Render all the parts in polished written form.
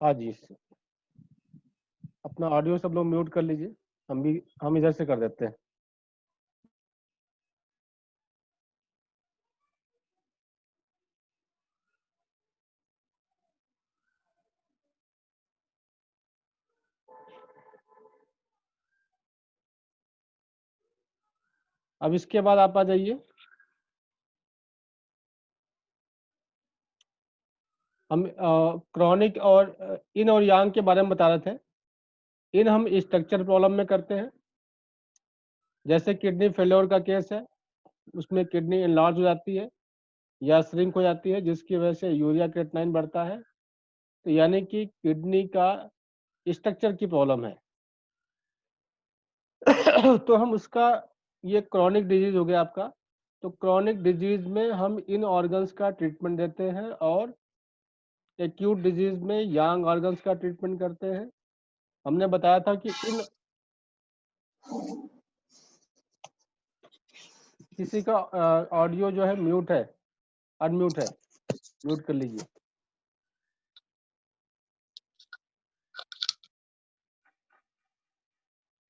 हाँ जी, अपना ऑडियो सब लोग म्यूट कर लीजिए। हम इधर से कर देते हैं। अब इसके बाद आप आ जाइए। हम क्रॉनिक और इन और यांग के बारे में बता रहे थे। इन हम स्ट्रक्चर प्रॉब्लम में करते हैं। जैसे किडनी फेल्योर का केस है, उसमें किडनी इनलार्ज हो जाती है या श्रिंक हो जाती है, जिसकी वजह से यूरिया क्रिएटिनिन बढ़ता है। तो यानी कि किडनी का स्ट्रक्चर की प्रॉब्लम है। तो हम उसका, ये क्रॉनिक डिजीज हो गया आपका। तो क्रॉनिक डिजीज में हम इन ऑर्गन्स का ट्रीटमेंट देते हैं और एक्यूट डिजीज में यांग ऑर्गन्स का ट्रीटमेंट करते हैं। हमने बताया था कि इन किसी का ऑडियो जो है म्यूट है, अनम्यूट है, म्यूट कर लीजिए।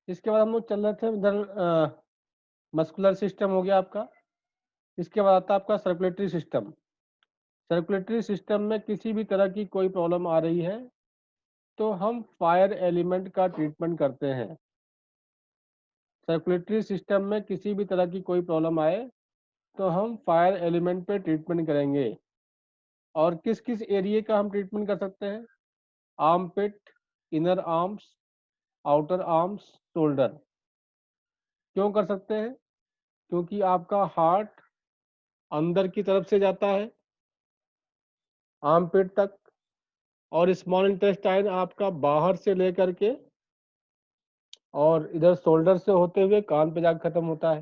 इसके बाद हम लोग चल रहे थे इधर, मस्कुलर सिस्टम हो गया आपका। इसके बाद आता है आपका सर्कुलेटरी सिस्टम। सर्कुलेटरी सिस्टम में किसी भी तरह की कोई प्रॉब्लम आ रही है तो हम फायर एलिमेंट का ट्रीटमेंट करते हैं। सर्कुलेटरी सिस्टम में किसी भी तरह की कोई प्रॉब्लम आए तो हम फायर एलिमेंट पे ट्रीटमेंट करेंगे। और किस किस एरिया का हम ट्रीटमेंट कर सकते हैं? Armpit, inner arms, outer arms, shoulder. क्यों कर सकते हैं? क्योंकि आपका हार्ट अंदर की तरफ से जाता है आर्म पिट तक, और स्मॉल इंटेस्टाइन आपका बाहर से लेकर के और इधर शोल्डर से होते हुए कान पे जाकर खत्म होता है।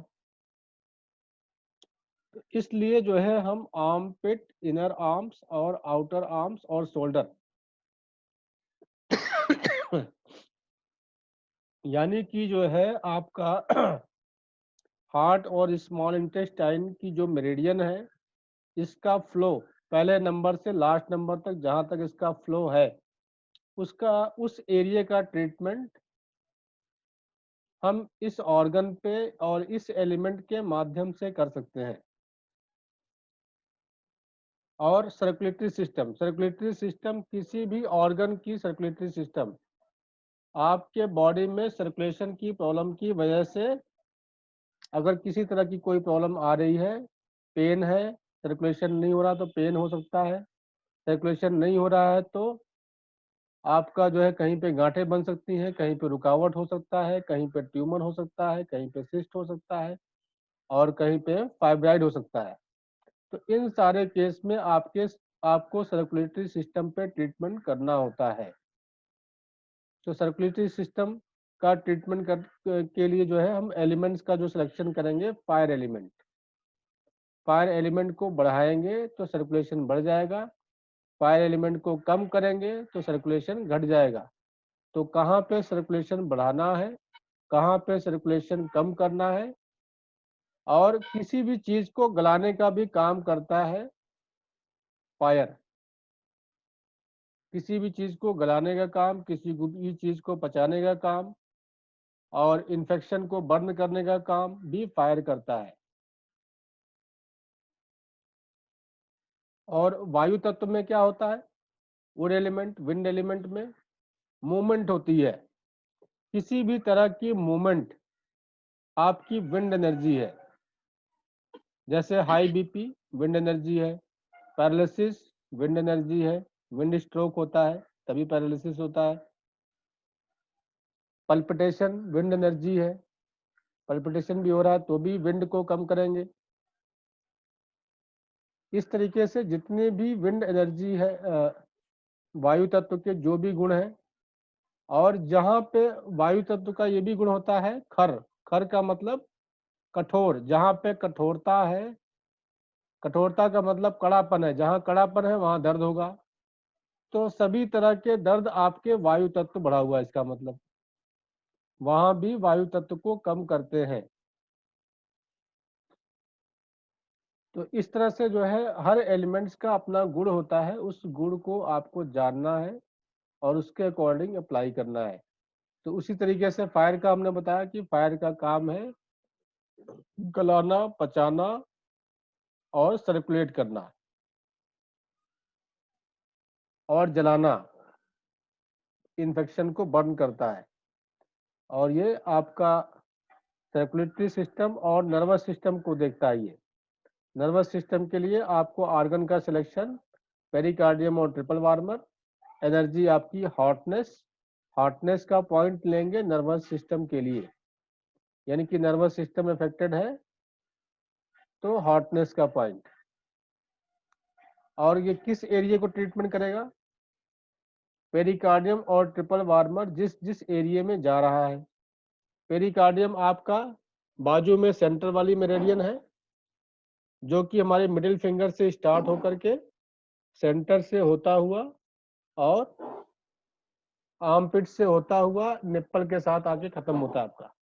तो इसलिए जो है हम आर्म पिट, इनर आर्म्स और आउटर आर्म्स और शोल्डर यानी कि जो है आपका हार्ट और स्मॉल इंटेस्टाइन की जो मेरिडियन है, इसका फ्लो पहले नंबर से लास्ट नंबर तक जहां तक इसका फ्लो है, उसका उस एरिया का ट्रीटमेंट हम इस ऑर्गन पे और इस एलिमेंट के माध्यम से कर सकते हैं। और सर्कुलेटरी सिस्टम किसी भी ऑर्गन की सर्कुलेटरी सिस्टम आपके बॉडी में सर्कुलेशन की प्रॉब्लम की वजह से, अगर किसी तरह की कोई प्रॉब्लम आ रही है, पेन है, सर्कुलेशन नहीं हो रहा तो पेन हो सकता है, सर्कुलेशन नहीं हो रहा है तो आपका जो है कहीं पे गांठें बन सकती हैं, कहीं पे रुकावट हो सकता है, कहीं पे ट्यूमर हो सकता है, कहीं पे सिस्ट हो सकता है और कहीं पे फाइब्राइड हो सकता है। तो इन सारे केस में आपको सर्कुलेटरी सिस्टम पे ट्रीटमेंट करना होता है। तो सर्कुलेटरी सिस्टम का ट्रीटमेंट के लिए जो है हम एलिमेंट्स का जो सिलेक्शन करेंगे, फायर एलिमेंट। फायर एलिमेंट को बढ़ाएंगे तो सर्कुलेशन बढ़ जाएगा, फायर एलिमेंट को कम करेंगे तो सर्कुलेशन घट जाएगा। तो कहाँ पे सर्कुलेशन बढ़ाना है, कहाँ पे सर्कुलेशन कम करना है, और किसी भी चीज को गलाने का भी काम करता है फायर। किसी भी चीज को गलाने का काम, किसी भी चीज को पचाने का काम और इन्फेक्शन को बर्न करने का काम भी फायर करता है। और वायु तत्व में क्या होता है? वुड एलिमेंट, विंड एलिमेंट में मूवमेंट होती है। किसी भी तरह की मूवमेंट आपकी विंड एनर्जी है। जैसे हाई बीपी विंड एनर्जी है, पैरालिसिस विंड एनर्जी है, विंड स्ट्रोक होता है तभी पैरालिसिस होता है। पल्पिटेशन विंड एनर्जी है, पल्पिटेशन भी हो रहा है तो भी विंड को कम करेंगे। इस तरीके से जितने भी विंड एनर्जी है, वायु तत्व के जो भी गुण हैं, और जहाँ पे वायु तत्व का ये भी गुण होता है खर। खर का मतलब कठोर, जहाँ पे कठोरता है, कठोरता का मतलब कड़ापन है, जहाँ कड़ापन है वहाँ दर्द होगा। तो सभी तरह के दर्द आपके वायु तत्व बढ़ा हुआ है, इसका मतलब वहाँ भी वायु तत्व को कम करते हैं। तो इस तरह से जो है हर एलिमेंट्स का अपना गुण होता है, उस गुण को आपको जानना है और उसके अकॉर्डिंग अप्लाई करना है। तो उसी तरीके से फायर का हमने बताया कि फायर का काम है गलाना, पचाना और सर्कुलेट करना और जलाना, इन्फेक्शन को बर्न करता है। और ये आपका सर्कुलेटरी सिस्टम और नर्वस सिस्टम को देखता है। ये नर्वस सिस्टम के लिए आपको ऑर्गन का सिलेक्शन, पेरिकार्डियम और ट्रिपल वार्मर, एनर्जी आपकी हॉटनेस, हॉटनेस का पॉइंट लेंगे नर्वस सिस्टम के लिए, यानी कि नर्वस सिस्टम अफेक्टेड है तो हॉटनेस का पॉइंट। और ये किस एरिया को ट्रीटमेंट करेगा? पेरिकार्डियम और ट्रिपल वार्मर जिस जिस एरिया में जा रहा है। पेरिकार्डियम आपका बाजू में सेंटर वाली मेरिडियन है, जो कि हमारे मिडिल फिंगर से स्टार्ट होकर के सेंटर से होता हुआ और आर्मपिट से होता हुआ निप्पल के साथ आके खत्म होता है आपका।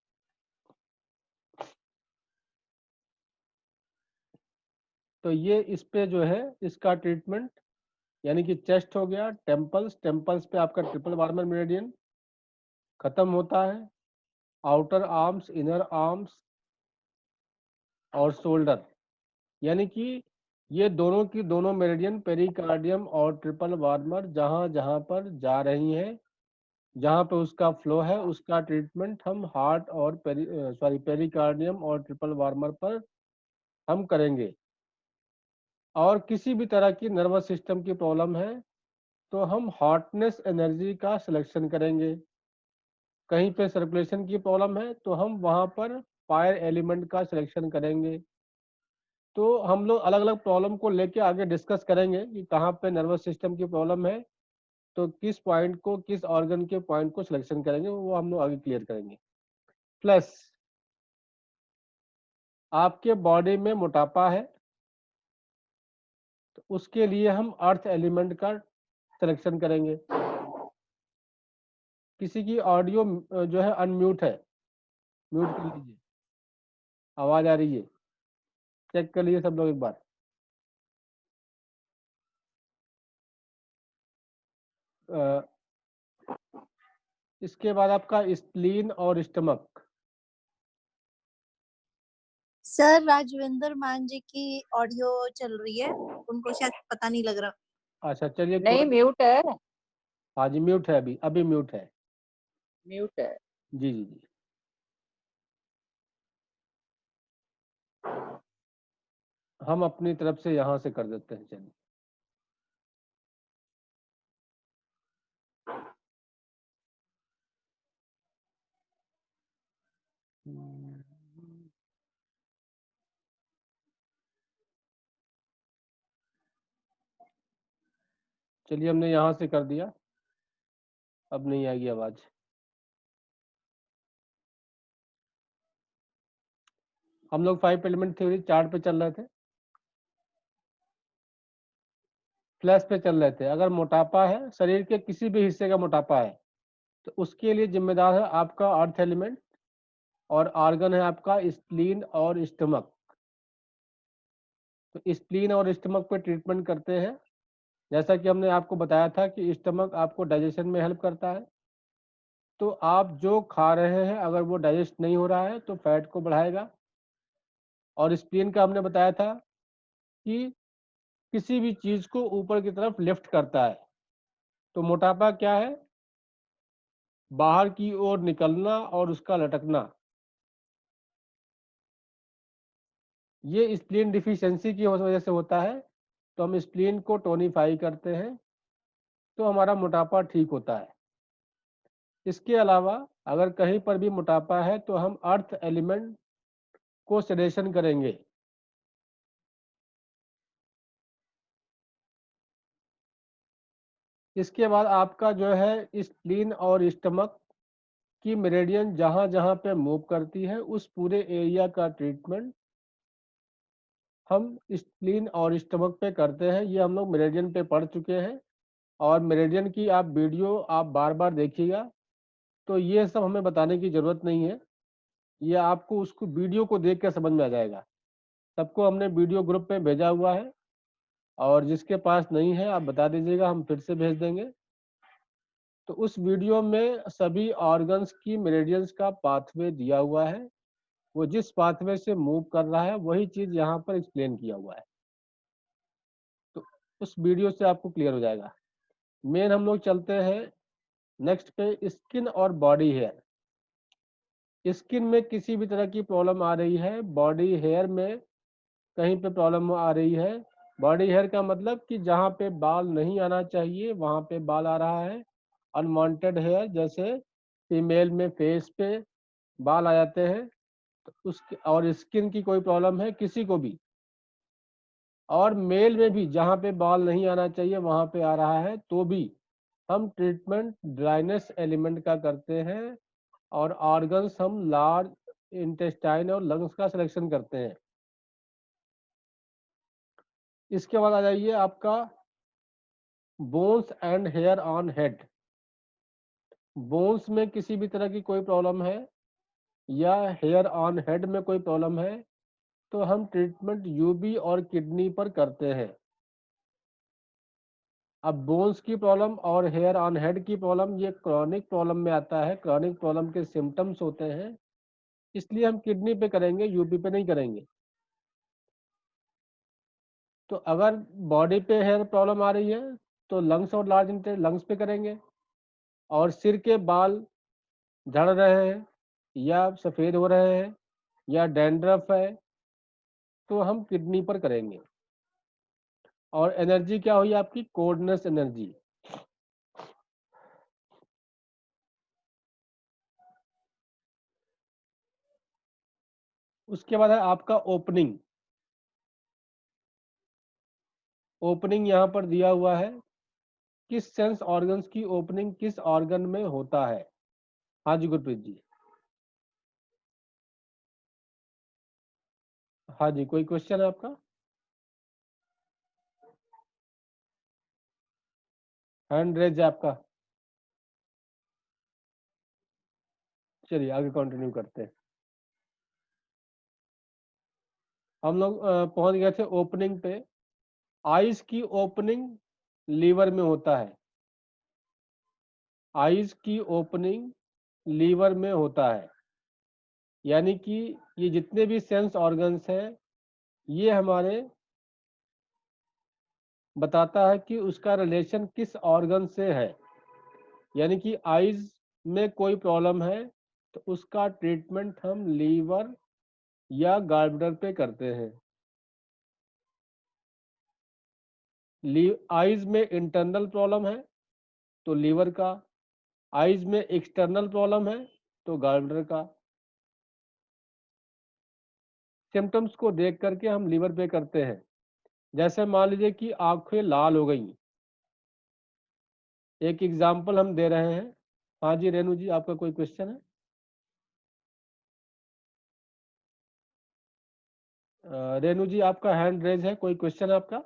तो ये इस पे जो है इसका ट्रीटमेंट, यानी कि चेस्ट हो गया, टेम्पल्स, टेम्पल्स पे आपका ट्रिपल वार्मर मेरिडियन खत्म होता है, आउटर आर्म्स, इनर आर्म्स और शोल्डर, यानी कि ये दोनों की दोनों मेरिडियन पेरिकार्डियम और ट्रिपल वार्मर जहाँ जहाँ पर जा रही हैं, जहाँ पे उसका फ्लो है, उसका ट्रीटमेंट हम हार्ट और पेरिकार्डियम और ट्रिपल वार्मर पर हम करेंगे। और किसी भी तरह की नर्वस सिस्टम की प्रॉब्लम है तो हम हॉटनेस एनर्जी का सिलेक्शन करेंगे। कहीं पे सर्कुलेशन की प्रॉब्लम है तो हम वहाँ पर फायर एलिमेंट का सिलेक्शन करेंगे। तो हम लोग अलग अलग प्रॉब्लम को लेके आगे डिस्कस करेंगे कि कहाँ पे नर्वस सिस्टम की प्रॉब्लम है तो किस पॉइंट को, किस ऑर्गन के पॉइंट को सिलेक्शन करेंगे, वो हम लोग आगे क्लियर करेंगे। प्लस आपके बॉडी में मोटापा है तो उसके लिए हम अर्थ एलिमेंट का सिलेक्शन करेंगे। किसी की ऑडियो जो है अनम्यूट है, म्यूट कर लीजिए, आवाज आ रही है, चेक कर लीजिए सब लोग एक बार। इसके बाद आपका स्प्लीन और स्टमक। सर राजविंदर मान जी की ऑडियो चल रही है, उनको शायद पता नहीं लग रहा। अच्छा चलिए, नहीं म्यूट है, हाँ जी म्यूट है, अभी अभी म्यूट है। म्यूट है। जी जी जी। हम अपनी तरफ से यहाँ से कर देते हैं, चलिए। चलिए हमने यहाँ से कर दिया, अब नहीं आएगी आवाज। हम लोग 5 एलिमेंट थ्योरी चार्ट पे चल रहे थे, फ्लैश पे चल रहे थे। अगर मोटापा है, शरीर के किसी भी हिस्से का मोटापा है, तो उसके लिए जिम्मेदार है आपका अर्थ एलिमेंट और ऑर्गन है आपका स्प्लीन और स्टमक। तो स्प्लीन और स्टमक पे ट्रीटमेंट करते हैं। जैसा कि हमने आपको बताया था कि स्टमक आपको डाइजेशन में हेल्प करता है। तो आप जो खा रहे हैं अगर वो डाइजेस्ट नहीं हो रहा है तो फैट को बढ़ाएगा। और स्प्लीन का हमने बताया था कि किसी भी चीज को ऊपर की तरफ लिफ्ट करता है। तो मोटापा क्या है? बाहर की ओर निकलना और उसका लटकना। ये स्प्लीन डिफिशियंसी की वजह से होता है। तो हम स्प्लीन को टोनिफाई करते हैं तो हमारा मोटापा ठीक होता है। इसके अलावा अगर कहीं पर भी मोटापा है तो हम अर्थ एलिमेंट को सेडेशन करेंगे। इसके बाद आपका जो है स्प्लीन और स्टमक की मेरिडियन जहाँ जहाँ पे मूव करती है उस पूरे एरिया का ट्रीटमेंट हम स्प्लीन और स्टमक पे करते हैं। ये हम लोग मेरिडियन पे पढ़ चुके हैं और मेरिडियन की आप वीडियो आप बार बार देखिएगा। तो ये सब हमें बताने की ज़रूरत नहीं है, ये आपको उसको वीडियो को देख के समझ में आ जाएगा। सबको हमने वीडियो ग्रुप पे भेजा हुआ है और जिसके पास नहीं है आप बता दीजिएगा, हम फिर से भेज देंगे। तो उस वीडियो में सभी ऑर्गन्स की मेरिडियंस का पाथवे दिया हुआ है, वो जिस पाथवे से मूव कर रहा है वही चीज यहाँ पर एक्सप्लेन किया हुआ है। तो उस वीडियो से आपको क्लियर हो जाएगा। मेन हम लोग चलते हैं नेक्स्ट पे, स्किन और बॉडी हेयर। स्किन में किसी भी तरह की प्रॉब्लम आ रही है, बॉडी हेयर में कहीं पे प्रॉब्लम आ रही है। बॉडी हेयर का मतलब कि जहाँ पे बाल नहीं आना चाहिए वहाँ पे बाल आ रहा है। अनवांटेड हेयर, जैसे फीमेल में फेस पे बाल आ जाते हैं, तो उसके और स्किन की कोई प्रॉब्लम है किसी को भी, और मेल में भी जहाँ पे बाल नहीं आना चाहिए वहाँ पे आ रहा है, तो भी हम ट्रीटमेंट ड्राइनेस एलिमेंट का करते हैं और ऑर्गन्स हम लार्ज इंटेस्टाइन और लंग्स का सिलेक्शन करते हैं। इसके बाद आ जाइए आपका bones and hair on head. Bones में किसी भी तरह की कोई प्रॉब्लम है या हेयर ऑन हेड में कोई प्रॉब्लम है, तो हम ट्रीटमेंट यूबी और किडनी पर करते हैं। अब बोन्स की प्रॉब्लम और हेयर ऑन हेड की प्रॉब्लम ये क्रॉनिक प्रॉब्लम में आता है, क्रॉनिक प्रॉब्लम के सिम्टम्स होते हैं, इसलिए हम किडनी पे करेंगे, यूबी पे नहीं करेंगे। तो अगर बॉडी पे हेयर प्रॉब्लम आ रही है तो लंग्स और लार्ज इंटेस्टाइन लंग्स पे करेंगे, और सिर के बाल झड़ रहे हैं या सफ़ेद हो रहे हैं या डैंड्रफ है तो हम किडनी पर करेंगे। और एनर्जी क्या हुई आपकी, कोर्डनेस एनर्जी। उसके बाद है आपका ओपनिंग। ओपनिंग यहाँ पर दिया हुआ है, किस सेंस ऑर्गन्स की ओपनिंग किस ऑर्गन में होता है। हाँ जी गुरप्रीत जी। हाँ जी, कोई क्वेश्चन है आपका? हैंड रेज है आपका? चलिए आगे कंटिन्यू करते हैं। हम लोग पहुंच गए थे ओपनिंग पे। आईज की ओपनिंग लीवर में होता है। आईज की ओपनिंग लीवर में होता है, यानी कि ये जितने भी सेंस ऑर्गन्स हैं ये हमारे बताता है कि उसका रिलेशन किस ऑर्गन से है। यानी कि आईज में कोई प्रॉब्लम है तो उसका ट्रीटमेंट हम लीवर या गॉलब्लैडर पे करते हैं। आईज में इंटरनल प्रॉब्लम है तो लीवर का, आईज में एक्सटर्नल प्रॉब्लम है तो गॉलब्लैडर का। सिम्टम्स को देख करके हम लीवर पे करते हैं। जैसे मान लीजिए कि आंखें लाल हो गई, एक एग्जाम्पल हम दे रहे हैं। हाँ जी रेनू जी, आपका कोई क्वेश्चन है? रेनू जी आपका हैंड रेज है, कोई क्वेश्चन है आपका?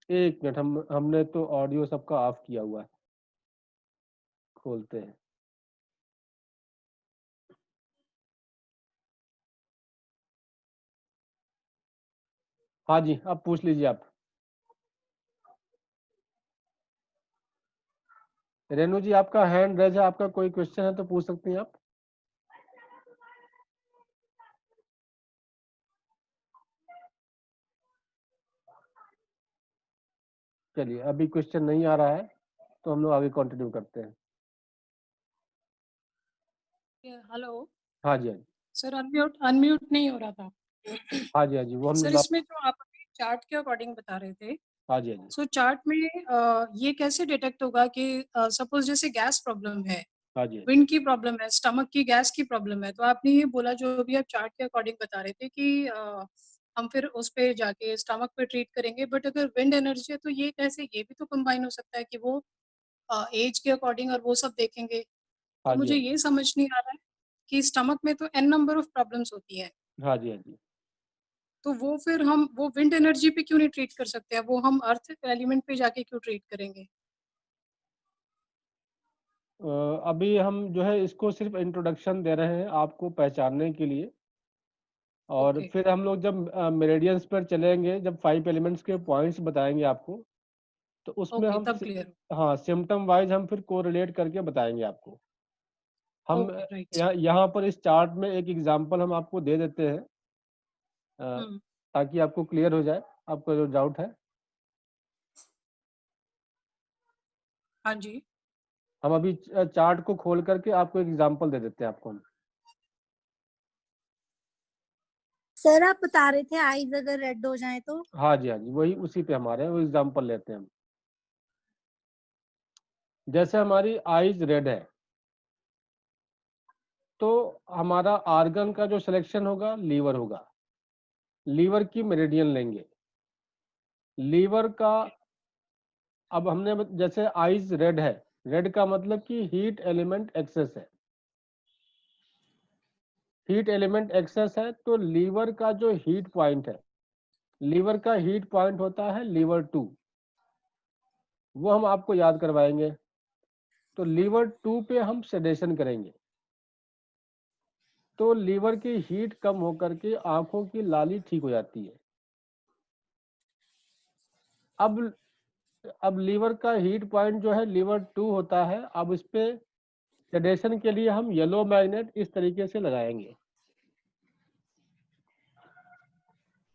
एक मिनट, हमने तो ऑडियो सबका ऑफ किया हुआ है, खोलते हैं। हाँ जी, अब पूछ लीजिए आप। रेनू जी आपका हैंड रेज है, आपका कोई क्वेश्चन है तो पूछ सकती हैं आप। चलिए अभी क्वेश्चन नहीं आ रहा है तो हम लोग आगे कंटिन्यू करते हैं। हेलो हाँ जी, हाँ जी, सर, अनम्यूट अनम्यूट नहीं हो रहा था। हाँ जी, हाँ जी, वो हम सर इसमें जो आप अभी चार्ट के अकॉर्डिंग बता रहे थे, हाँ जी, हाँ जी, सो चार्ट में ये कैसे डिटेक्ट होगा कि सपोज जैसे गैस प्रॉब्लम है, हाँ जी, विंड की प्रॉब्लम है, स्टमक की गैस की प्रॉब्लम है, तो आपने ये बोला जो भी आप चार्ट के अकॉर्डिंग बता रहे थे कि हम फिर उस पे जाके स्टमक पे ट्रीट करेंगे, बट अगर विंड एनर्जी है तो ये कैसे, ये भी तो कंबाइन हो सकता है कि वो एज के अकॉर्डिंग और वो सब देखेंगे। तो हाँ जी, मुझे हाँ जी, ये समझ नहीं आ रहा है कि स्टमक में तो एन नंबर ऑफ प्रॉब्लम्स होती है, हाँ जी, हाँ जी। तो वो फिर हम वो विंड एनर्जी पे क्यों नहीं ट्रीट कर सकते हैं? वो हम अर्थ एलिमेंट पे जाके क्यों ट्रीट करेंगे? अभी हम जो है इसको सिर्फ इंट्रोडक्शन दे रहे हैं आपको पहचानने के लिए। और ओके फिर हम लोग जब मेरिडियंस पर चलेंगे, जब 5 एलिमेंट्स के पॉइंट्स बताएंगे आपको, तो उसमें ओके हम तब क्लियर हाँ सिम्टम वाइज हम फिर कोरिलेट करके बताएंगे आपको। हम ओके राइट यहाँ पर इस चार्ट में एक एग्जांपल हम आपको दे देते हैं, हम्म ताकि आपको क्लियर हो जाए आपका जो डाउट है। हाँ जी हम अभी चार्ट को खोल करके आपको एक एग्जांपल दे देते हैं आपको हम। सर आप बता रहे थे आईज अगर रेड हो जाए तो? हाँ जी, हाँ जी, वही उसी पे हमारे वो एग्जांपल लेते हैं हम। जैसे हमारी आईज रेड है, तो हमारा आर्गन का जो सिलेक्शन होगा लीवर होगा। लीवर की मेरिडियन लेंगे। लीवर का अब हमने जैसे आईज रेड है, रेड का मतलब कि हीट एलिमेंट एक्सेस है। हीट एलिमेंट एक्सेस है तो लीवर का जो हीट पॉइंट है, लीवर का हीट पॉइंट होता है लीवर 2, वो हम आपको याद करवाएंगे। तो लीवर 2 पे हम सेडेशन करेंगे, तो लीवर की हीट कम होकर के आंखों की लाली ठीक हो जाती है। अब लीवर का हीट पॉइंट जो है लीवर 2 होता है। अब इस पे सेडेशन के लिए हम येलो मैग्नेट इस तरीके से लगाएंगे।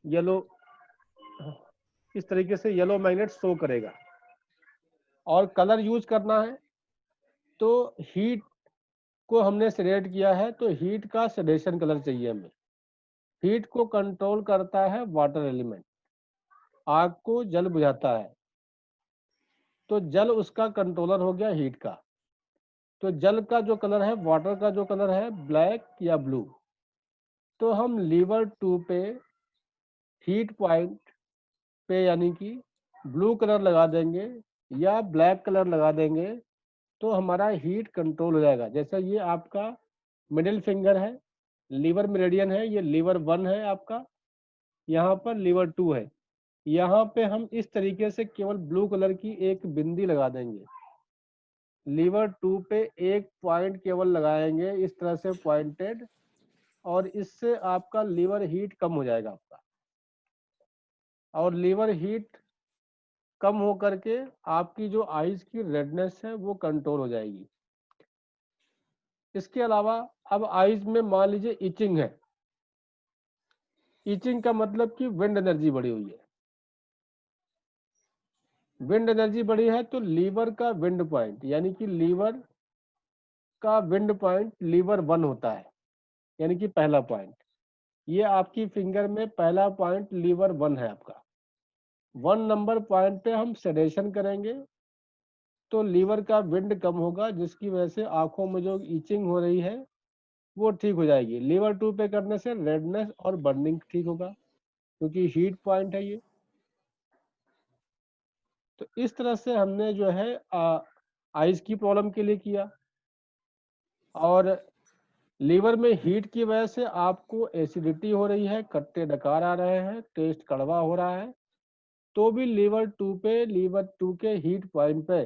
येलो, इस तरीके से येलो मैग्नेट शो करेगा। और कलर यूज करना है, तो हीट को हमने सेलेक्ट किया है तो हीट का सेडेशन कलर चाहिए हमें। हीट को कंट्रोल करता है वाटर एलिमेंट, आग को जल बुझाता है, तो जल उसका कंट्रोलर हो गया हीट का। तो जल का जो कलर है, वाटर का जो कलर है ब्लैक या ब्लू। तो हम लीवर 2 पे हीट पॉइंट पे यानी कि ब्लू कलर लगा देंगे या ब्लैक कलर लगा देंगे, तो हमारा हीट कंट्रोल हो जाएगा। जैसे ये आपका मिडिल फिंगर है, लीवर मेरिडियन है, ये लीवर 1 है आपका, यहाँ पर लीवर 2 है। यहाँ पे हम इस तरीके से केवल ब्लू कलर की एक बिंदी लगा देंगे। लीवर 2 पे एक पॉइंट केवल लगाएंगे इस तरह से पॉइंटेड, और इससे आपका लीवर हीट कम हो जाएगा आपका। और लीवर हीट कम हो करके आपकी जो आईज की रेडनेस है वो कंट्रोल हो जाएगी। इसके अलावा अब आईज में मान लीजिए इचिंग है। इचिंग का मतलब कि विंड एनर्जी बढ़ी हुई है। विंड एनर्जी बढ़ी है तो लीवर का विंड पॉइंट यानी कि लीवर का विंड पॉइंट लीवर 1 होता है, यानी कि पहला पॉइंट। ये आपकी फिंगर में पहला पॉइंट लीवर 1 है आपका। 1 नंबर पॉइंट पे हम सेडेशन करेंगे, तो लीवर का विंड कम होगा, जिसकी वजह से आंखों में जो ईचिंग हो रही है वो ठीक हो जाएगी। लीवर 2 पे करने से रेडनेस और बर्निंग ठीक होगा, क्योंकि हीट पॉइंट है ये। तो इस तरह से हमने जो है आइज की प्रॉब्लम के लिए किया। और लीवर में हीट की वजह से आपको एसिडिटी हो रही है, खट्टे डकार आ रहे हैं, टेस्ट कड़वा हो रहा है, तो भी लीवर 2 पे, लीवर 2 के हीट पॉइंट पे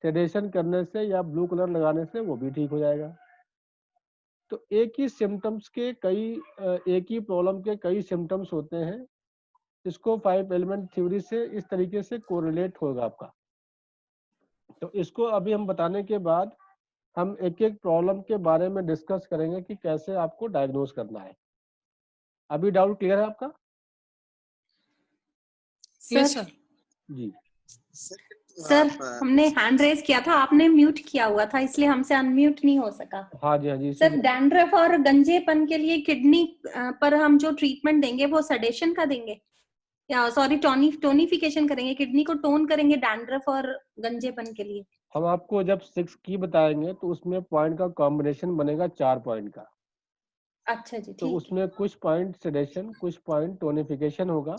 सेडेशन करने से या ब्लू कलर लगाने से वो भी ठीक हो जाएगा। तो एक ही सिम्टम्स के कई एक ही प्रॉब्लम के कई सिम्टम्स होते हैं। इसको 5 एलिमेंट थ्योरी से इस तरीके से कोरिलेट होगा आपका। तो इसको अभी हम बताने के बाद हम एक एक प्रॉब्लम के बारे में डिस्कस करेंगे कि कैसे आपको डायग्नोज करना है। अभी डाउट क्लियर है आपका? यस सर सर जी। सर हमने हैंड रेज किया था, आपने म्यूट किया हुआ था, इसलिए हमसे अनम्यूट नहीं हो सका। हाँ जी, हाँ जी। सर डैंड्रफ और गंजेपन के लिए किडनी पर हम जो ट्रीटमेंट देंगे वो सेडेशन का देंगे या सॉरी टोनिफिकेशन करेंगे, किडनी को टोन करेंगे डैंड्रफ और गंजेपन के लिए? हम आपको जब 6 की बताएंगे तो उसमें पॉइंट का कॉम्बिनेशन बनेगा 4 पॉइंट का। अच्छा जी, तो ठीक है। उसमें कुछ पॉइंट सेडेशन, कुछ पॉइंट टोनिफिकेशन होगा।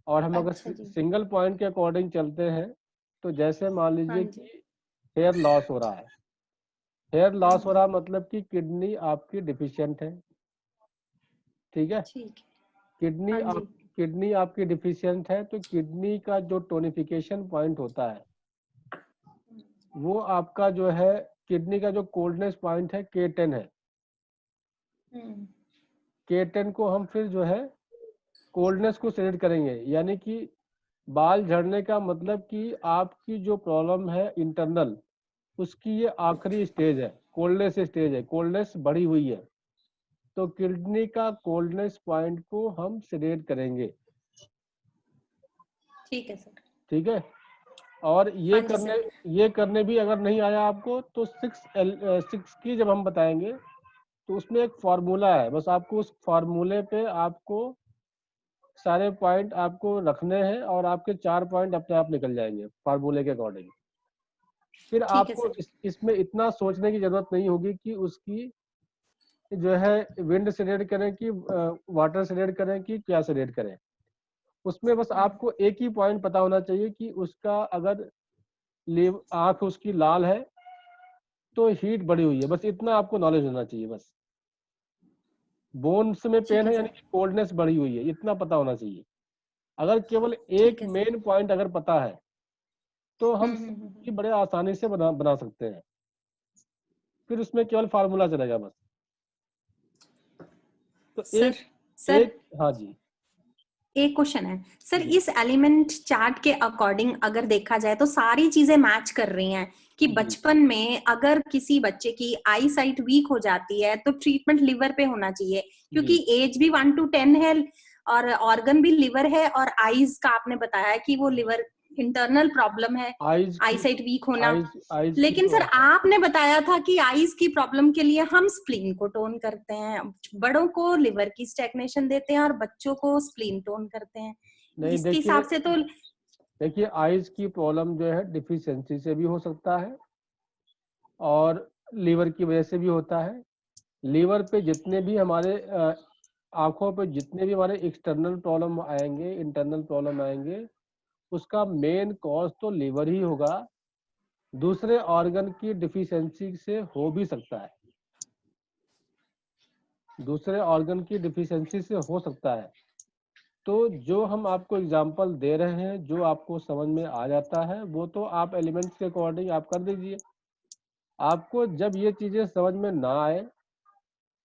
और हम अगर अच्छा जी, सिंगल पॉइंट के अकॉर्डिंग चलते हैं, तो जैसे मान हाँ लीजिए जी, कि हेयर लॉस हो रहा है। हेयर हाँ लॉस हो जी, रहा मतलब कि किडनी आपकी डिफिशिएंट है। ठीक है। ठीक है, किडनी हाँ जी, आप किडनी आपकी डिफिशिएंट है, तो किडनी का जो टोनिफिकेशन पॉइंट होता है वो आपका जो है, किडनी का जो कोल्डनेस पॉइंट है K10 है। हम्म, K10 को हम फिर जो है कोल्डनेस को सिलेक्ट करेंगे, यानी कि बाल झड़ने का मतलब कि आपकी जो प्रॉब्लम है इंटरनल, उसकी ये आखिरी स्टेज है, कोल्डनेस स्टेज है, कोल्डनेस बढ़ी हुई है, तो किडनी का कोल्डनेस पॉइंट को हम सिलेक्ट करेंगे। ठीक है सर। ठीक है, और हाँ जी सर। ये करने भी अगर नहीं आया आपको तो 6 की जब हम बताएंगे तो उसमें एक फार्मूला है, बस आपको उस फार्मूले पे आपको सारे पॉइंट आपको रखने हैं और आपके 4 पॉइंट अपने आप निकल जाएंगे फार्मूले के अकॉर्डिंग। फिर ठीक है आपको सर। इसमें इतना सोचने की जरूरत नहीं होगी कि उसकी जो है विंड सिलेक्ट करें कि वाटर सिलेक्ट करें कि क्या सिलेक्ट करें। उसमें बस आपको एक ही पॉइंट पता होना चाहिए कि उसका अगर आंख उसकी लाल है तो हीट बढ़ी हुई है, बस इतना आपको नॉलेज होना चाहिए। बस बोन्स में ठीक पेन है है यानी सर। कि कोल्डनेस बढ़ी हुई है, इतना पता होना चाहिए। अगर केवल ठीक एक है सर। मेन पॉइंट अगर पता है तो हम हम्म। की बड़े आसानी से बना सकते हैं। फिर उसमें केवल फार्मूला चलेगा बस। तो सर सर एक हाँ जी एक क्वेश्चन है सर, जी इस एलिमेंट चार्ट के अकॉर्डिंग अगर देखा जाए तो सारी चीजें मैच कर रही हैं कि जी बचपन में अगर किसी बच्चे की आई साइट वीक हो जाती है तो ट्रीटमेंट लिवर पे होना चाहिए, क्योंकि जी। एज भी 1 to 10 है और ऑर्गन भी लिवर है, और आईज का आपने बताया कि वो लिवर इंटरनल प्रॉब्लम है, आइज आई की साइट वीक होना। आइज की लेकिन सर हाँ आपने बताया था कि आईज की प्रॉब्लम के लिए हम स्प्लीन को टोन करते हैं, बड़ों को लिवर की स्टैग्नेशन देते हैं और बच्चों को स्प्लीन टोन करते हैं। नहीं इसके हिसाब से तो देखिए आइज की प्रॉब्लम जो है डिफिशियंसी से भी हो सकता है और लीवर की वजह से भी होता है। लीवर पे जितने भी हमारे आंखों पे जितने भी हमारे एक्सटर्नल प्रॉब्लम आएंगे, इंटरनल प्रॉब्लम आएंगे, उसका मेन कॉज तो लीवर ही होगा। दूसरे ऑर्गन की डिफिशियंसी से हो भी सकता है, दूसरे ऑर्गन की डिफिशियंसी से हो सकता है। तो जो हम आपको एग्जांपल दे रहे हैं, जो आपको समझ में आ जाता है वो तो आप एलिमेंट्स के अकॉर्डिंग आप कर दीजिए। आपको जब ये चीजें समझ में ना आए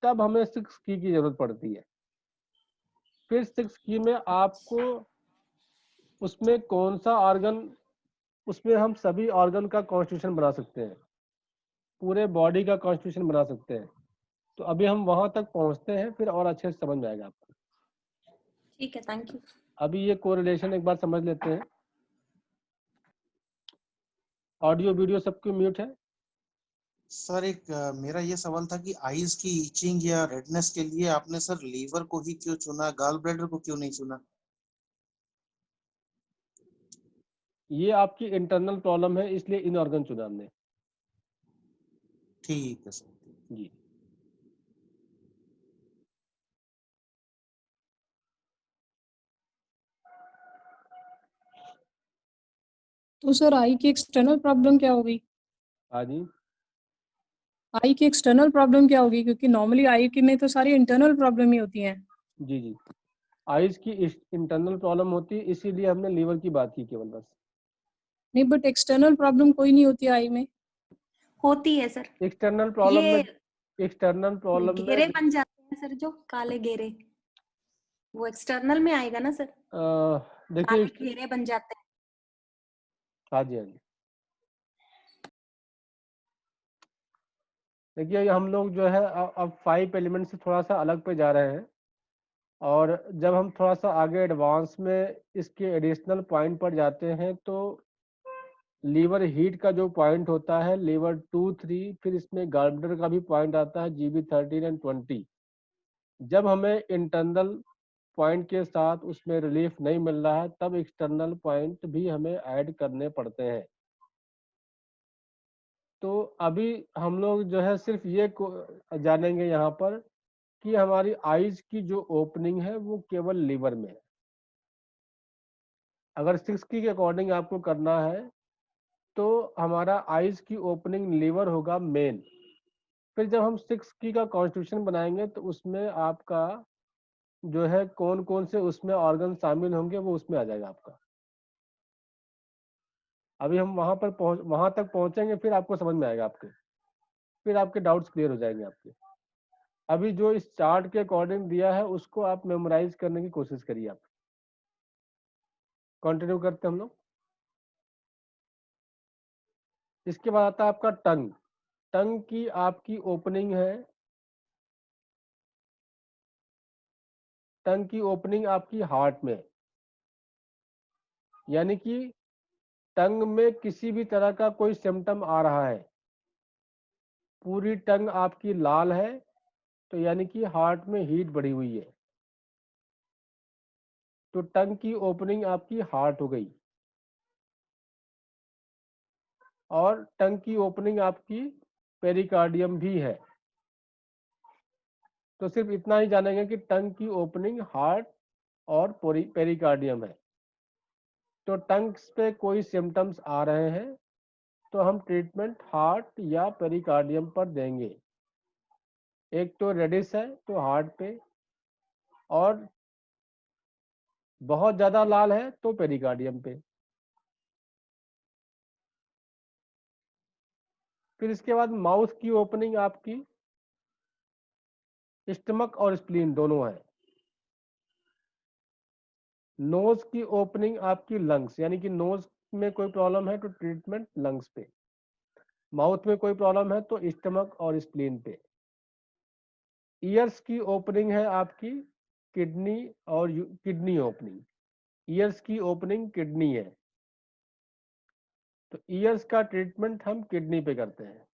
तब हमें 6 की जरूरत पड़ती है। फिर 6 में आपको उसमें कौन सा ऑर्गन, उसमें हम सभी ऑर्गन का कॉन्स्टिट्यूशन बना सकते हैं, पूरे बॉडी का कॉन्स्टिट्यूशन बना सकते हैं। तो अभी हम वहां तक पहुंचते हैं, फिर और अच्छे से समझ में आएगा आपको। ठीक है, थैंक यू। अभी ये कोरिलेशन एक बार समझ लेते हैं। ऑडियो वीडियो सबको म्यूट है। सर एक मेरा ये सवाल था कि आईज की ईचिंग या रेडनेस के लिए आपने सर लीवर को ही क्यों चुना, गॉल ब्लैडर को क्यों नहीं चुना? ये आपकी इंटरनल प्रॉब्लम है, इसलिए इन ऑर्गन चुना हमने। ठीक है सर। जी तो सर आई की एक्सटर्नल प्रॉब्लम क्या होगी? हाँ जी आई की एक्सटर्नल प्रॉब्लम क्या होगी, क्योंकि नॉर्मली आई की में तो सारी इंटरनल प्रॉब्लम ही होती हैं। जी जी आइज की इंटरनल प्रॉब्लम होती है, इसीलिए हमने लीवर की बात की केवल बस। नहीं, बट एक्सटर्नल प्रॉब्लम कोई नहीं होती आई में। होती है सर, एक्सटर्नल प्रॉब्लम ये में एक्सटर्नल प्रॉब्लम में घेरे बन जाते हैं सर, जो काले घेरे, वो एक्सटर्नल में आएगा ना सर, देखिए काले घेरे बन जाते हैं। हाँ जी हाँ जी देखिए हम लोग जो है अब 5 एलिमेंट से थोड़ा सा अलग पे जा रहे हैं, और जब हम थोड़ा सा आगे एडवांस में इसके एडिशनल पॉइंट पर जाते हैं तो लीवर हीट का जो पॉइंट होता है लीवर 2, 3, फिर इसमें गार्डनर का भी पॉइंट आता है GB13 एंड 20। जब हमें इंटरनल पॉइंट के साथ उसमें रिलीफ नहीं मिल रहा है तब एक्सटर्नल पॉइंट भी हमें ऐड करने पड़ते हैं। तो अभी हम लोग जो है सिर्फ ये जानेंगे यहाँ पर कि हमारी आईज की जो ओपनिंग है वो केवल लीवर में है। अगर 6 के अकॉर्डिंग आपको करना है तो हमारा आईज की ओपनिंग लीवर होगा मेन। फिर जब हम 6 का कॉन्स्टिट्यूशन बनाएंगे तो उसमें आपका जो है कौन कौन से उसमें ऑर्गन शामिल होंगे वो उसमें आ जाएगा आपका। अभी हम वहां तक पहुंचेंगे, फिर आपको समझ में आएगा आपके, फिर आपके डाउट्स क्लियर हो जाएंगे आपके। अभी जो इस चार्ट के अकॉर्डिंग दिया है उसको आप मेमोराइज करने की कोशिश करिए। आप कंटिन्यू करते हैं हम लोग। इसके बाद आता है आपका टंग। टंग की आपकी ओपनिंग है, टंग की ओपनिंग आपकी हार्ट में, यानी कि टंग में किसी भी तरह का कोई सिम्टम आ रहा है, पूरी टंग आपकी लाल है, तो यानी कि हार्ट में हीट बढ़ी हुई है, तो टंग की ओपनिंग आपकी हार्ट हो गई। और टंग की ओपनिंग आपकी पेरिकार्डियम भी है। तो सिर्फ इतना ही जानेंगे कि टंग की ओपनिंग हार्ट और पेरिकार्डियम है। तो टंग पे कोई सिम्टम्स आ रहे हैं तो हम ट्रीटमेंट हार्ट या पेरिकार्डियम पर देंगे। एक तो रेडिश है तो हार्ट पे, और बहुत ज्यादा लाल है तो पेरिकार्डियम पे। फिर इसके बाद माउथ की ओपनिंग आपकी स्टमक और स्प्लीन दोनों है। नोज की ओपनिंग आपकी लंग्स, यानी कि नोज में कोई प्रॉब्लम है तो ट्रीटमेंट लंग्स पे, माउथ में कोई प्रॉब्लम है तो स्टमक और स्प्लीन पे। ईयर्स की ओपनिंग है आपकी किडनी और किडनी ओपनिंग, ईयर्स की ओपनिंग किडनी है, तो ईयर्स का ट्रीटमेंट हम किडनी पे करते हैं।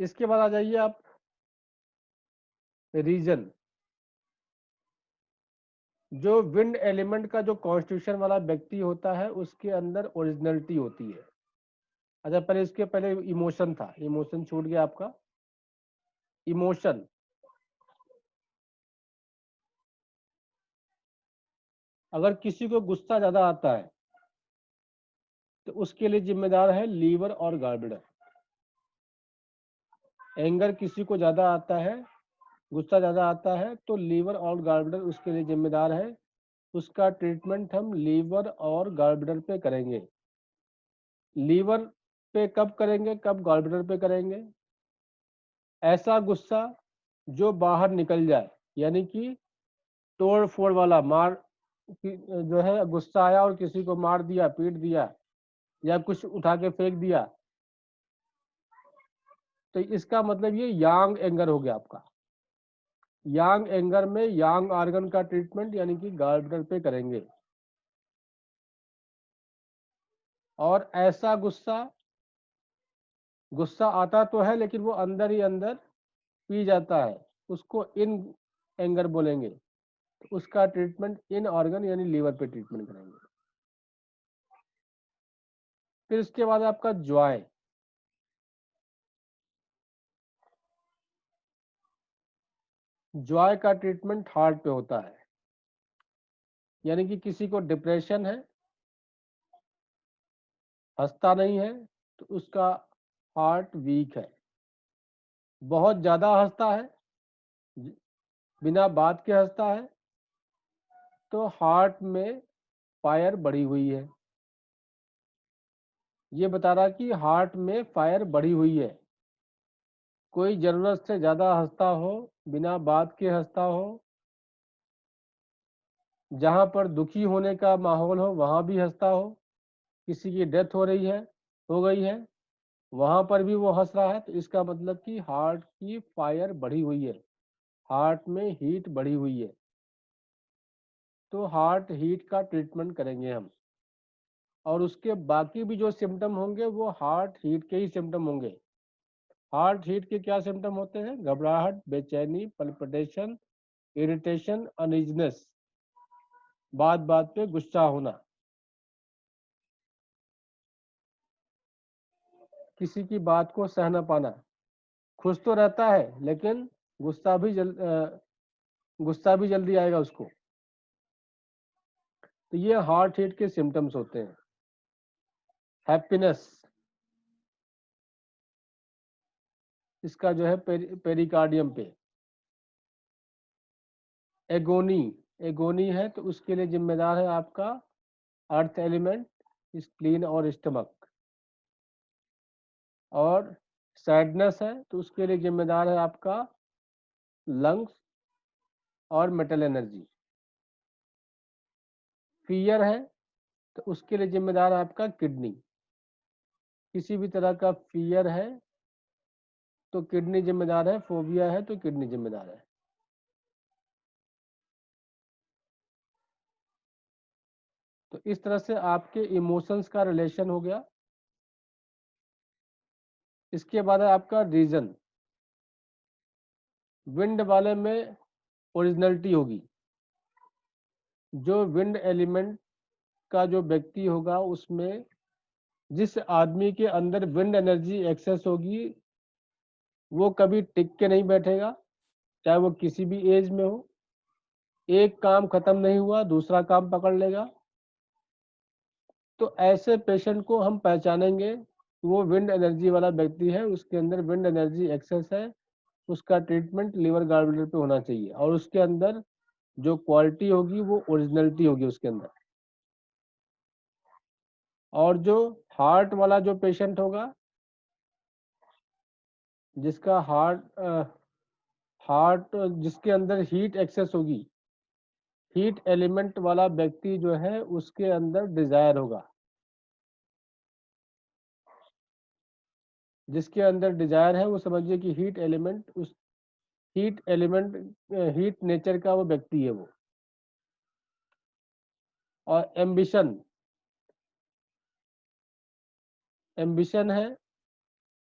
इसके बाद आ जाइए आप रीजन। जो विंड एलिमेंट का जो कॉन्स्टिट्यूशन वाला व्यक्ति होता है उसके अंदर ओरिजिनलिटी होती है। अच्छा, पहले इसके पहले इमोशन था, इमोशन छूट गया आपका। इमोशन, अगर किसी को गुस्सा ज्यादा आता है तो उसके लिए जिम्मेदार है लीवर और गॉलब्लैडर। एंगर किसी को ज्यादा आता है, गुस्सा ज्यादा आता है, तो लीवर और गॉलब्लैडर उसके लिए जिम्मेदार है। उसका ट्रीटमेंट हम लीवर और गॉलब्लैडर पे करेंगे। लीवर पे कब करेंगे, कब गॉलब्लैडर पे करेंगे? ऐसा गुस्सा जो बाहर निकल जाए, यानी कि तोड़ फोड़ वाला, जो है गुस्सा आया और किसी को मार दिया, पीट दिया या कुछ उठा के फेंक दिया, तो इसका मतलब ये यांग एंगर हो गया आपका। यांग एंगर में यांग ऑर्गन का ट्रीटमेंट यानी कि गॉलब्लैडर पे करेंगे। और ऐसा गुस्सा आता तो है लेकिन वो अंदर ही अंदर पी जाता है, उसको इन एंगर बोलेंगे, तो उसका ट्रीटमेंट इन ऑर्गन यानी लीवर पे ट्रीटमेंट करेंगे। फिर इसके बाद आपका जॉय। जॉय का ट्रीटमेंट हार्ट पे होता है, यानी कि किसी को डिप्रेशन है, हंसता नहीं है, तो उसका हार्ट वीक है। बहुत ज्यादा हंसता है, बिना बात के हंसता है, तो हार्ट में फायर बढ़ी हुई है। ये बता रहा कि हार्ट में फायर बढ़ी हुई है। कोई जरूरत से ज्यादा हंसता हो, बिना बात के हंसता हो, जहां पर दुखी होने का माहौल हो वहां भी हंसता हो, किसी की डेथ हो गई है वहां पर भी वो हंस रहा है, तो इसका मतलब कि हार्ट की फायर बढ़ी हुई है, हार्ट में हीट बढ़ी हुई है। तो हार्ट हीट का ट्रीटमेंट करेंगे हम। और उसके बाकी भी जो सिम्टम होंगे वो हार्ट हीट के ही सिम्टम होंगे। हार्ट हीट के क्या सिम्टम होते हैं? घबराहट, बेचैनी, पल्पिटेशन, इरिटेशन, अनइजनेस, बात बात पे गुस्सा होना, किसी की बात को सह न पाना, खुश तो रहता है लेकिन गुस्सा भी जल्दी आएगा उसको। तो ये हार्ट हीट के सिम्टम्स होते हैं। हैप्पीनेस, इसका जो है पेरिकार्डियम पे। एगोनी, एगोनी है तो उसके लिए जिम्मेदार है आपका अर्थ एलिमेंट, स्प्लीन और स्टमक। और सैडनेस है तो उसके लिए जिम्मेदार है आपका लंग्स और मेटल एनर्जी। फियर है तो उसके लिए जिम्मेदार है आपका किडनी। किसी भी तरह का फियर है तो किडनी जिम्मेदार है, फोबिया है तो किडनी जिम्मेदार है। तो इस तरह से आपके इमोशंस का रिलेशन हो गया। इसके बाद है आपका रीजन। विंड वाले में ओरिजिनलिटी होगी। जो विंड एलिमेंट का जो व्यक्ति होगा उसमें जिस आदमी के अंदर विंड एनर्जी एक्सेस होगी वो कभी टिक के नहीं बैठेगा, चाहे वो किसी भी एज में हो। एक काम खत्म नहीं हुआ दूसरा काम पकड़ लेगा। तो ऐसे पेशेंट को हम पहचानेंगे वो विंड एनर्जी वाला व्यक्ति है, उसके अंदर विंड एनर्जी एक्सेस है, उसका ट्रीटमेंट लीवर गॉल ब्लैडर पे होना चाहिए और उसके अंदर जो क्वालिटी होगी वो ओरिजिनलिटी होगी उसके अंदर। और जो हार्ट वाला जो पेशेंट होगा जिसका हार्ट जिसके अंदर हीट एक्सेस होगी, हीट एलिमेंट वाला व्यक्ति जो है उसके अंदर डिजायर होगा। जिसके अंदर डिजायर है वो समझिए कि हीट हीट नेचर का वो व्यक्ति है वो। और एम्बिशन है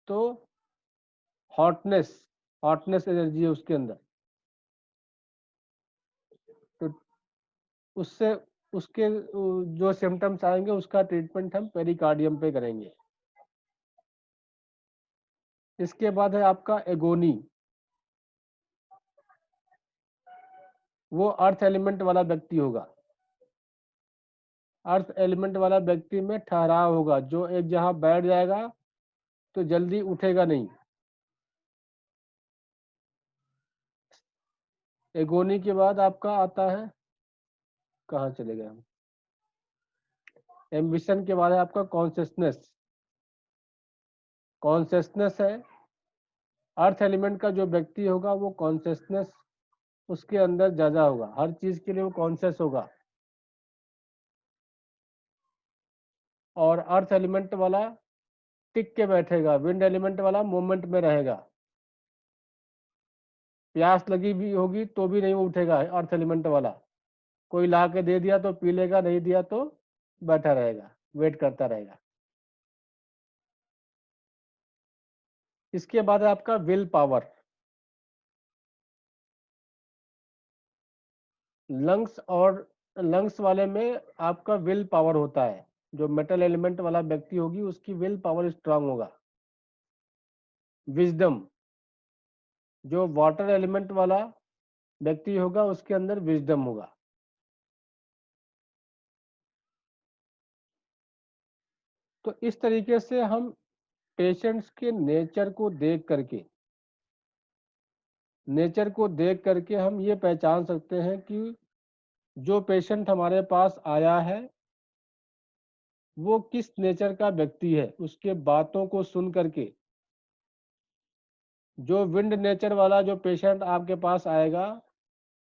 तो हॉटनेस एनर्जी है उसके अंदर। तो उससे उसके जो सिम्टम्स आएंगे उसका ट्रीटमेंट हम पेरिकार्डियम पे करेंगे। इसके बाद है आपका एगोनी। वो अर्थ एलिमेंट वाला व्यक्ति होगा। अर्थ एलिमेंट वाला व्यक्ति में ठहराव होगा, जो एक जगह बैठ जाएगा तो जल्दी उठेगा नहीं। एगोनी के बाद आपका आता है, कहाँ चले गए हम, एम्बिशन के बाद है आपका कॉन्शियसनेस है। अर्थ एलिमेंट का जो व्यक्ति होगा वो कॉन्शियसनेस उसके अंदर ज्यादा होगा, हर चीज के लिए वो कॉन्शियस होगा। और अर्थ एलिमेंट वाला टिक के बैठेगा, विंड एलिमेंट वाला मूवमेंट में रहेगा। प्यास लगी भी होगी तो भी नहीं उठेगा अर्थ एलिमेंट वाला। कोई ला के दे दिया तो पी लेगा, नहीं दिया तो बैठा रहेगा, वेट करता रहेगा। इसके बाद है आपका विल पावर। लंग्स वाले में आपका विल पावर होता है। जो मेटल एलिमेंट वाला व्यक्ति होगी उसकी विल पावर स्ट्रांग होगा। विजडम, जो वाटर एलिमेंट वाला व्यक्ति होगा उसके अंदर विजडम होगा। तो इस तरीके से हम पेशेंट्स के नेचर को देख करके हम ये पहचान सकते हैं कि जो पेशेंट हमारे पास आया है वो किस नेचर का व्यक्ति है। उसके बातों को सुन करके जो विंड नेचर वाला जो पेशेंट आपके पास आएगा